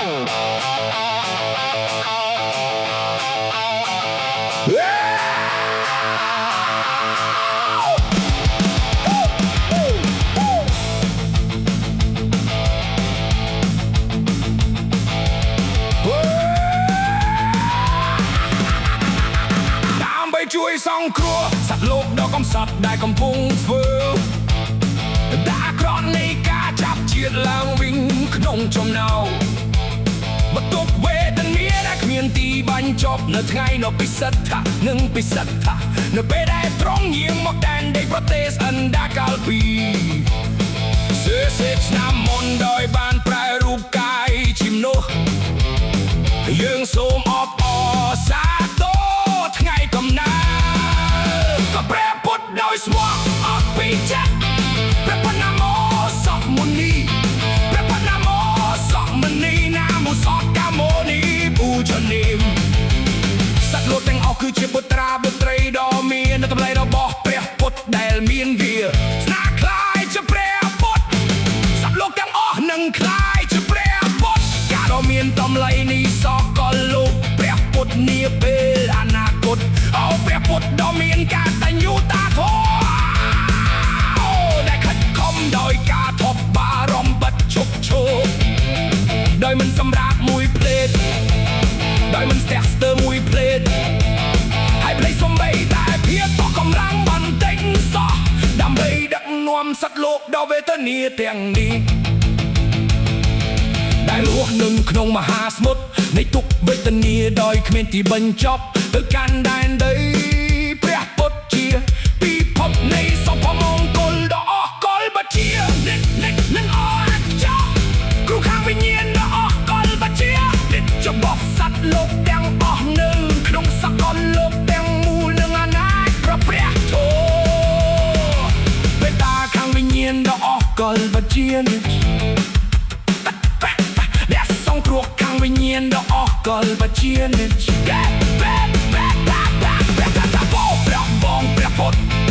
ជួយសង្គ្រោះសត្វលោកដ៏កំសត់ដែលកំពុងធ្វើដាក់ក្រត់នៃការចាប់ជាតិឡើងវិញក្នុងចំណោមបន្ទុកវេទនាដែលគ្មានទីបញ្ចប់នៅថ្ងៃនោះពិសិដ្ឋានិងពិសិដ្ឋានៅពេលដែលត្រង់យាងមកដែនដីប្រទេសឥណ្ឌាកាលពី40ឆ្នាំមុនដោយបានប្រែរូបកាយជាមនុស្សយើងសូមអបអរសាទរថ្ងៃកំណើតក៏ព្រះពុទ្ធដោយស្មោះអត់ពីចិត្តព្រះពុទ្ធណាមោសក់មុនីព្រះពុទ្ធណាមោសក់មុនីណាមោសក់កាមោនីពូជនីមសត្វលោកទាំងអស់គឺជាពុត្រាបុត្រីដ៏មានតម្លៃរបស់ព្រះពុទ្ធដែលមានវាស្នាខ្លាយជាព្រះពុទ្ធសត្វលោកទាំងអស់នឹងខ្លាយជាព្រះពុទ្ធការដ៏មានតម្លៃនេះសកលលោកព្រះពុទ្ធនាពេលអនាគតអូព្រះពុទ្ធដ៏មានការតញ្ញូតាធម៌អូដែលខិតខំដោយការថប់បារម្ភបិទឈប់ឈរដោយមិនសម្រាប់មួយភ្លេតដោយមិនស្ទះស្ទើរមួយភ្លេតហើយភ្លេចសំបីតែភាពតកម្លាំងបន្តិចសោះដើម្បីដឹកនាំសត្វលោកដ៏វេទនាទាំងនេះដែលរស់នឹងក្នុងមហាសមុទ្រនៃទុក្ខវេទនាដោយគ្មានទីបញ្ចប់ទៅកាន់ដែនដីព្រះពុទ្ធជាពិភពនៃសុភមង្គលដ៏អស្ចារ្យបជានឹងអរចោគ្រូខាងវិញ្ញាណដ៏អស្ចារ្យបជារបស់សត្វលោកទាំងអស់នៅក្នុងសកលលោកទាំងមូលនឹងអនាគតព្រះធម៌បេតាខាងវិញ្ញាណដ៏អស្ចារ្យបជាដែលសង្គ្រោះខាងវិញ្ញាណដ៏អស្ចារ្យបជាព្រះបងព្រះពុទ្ធ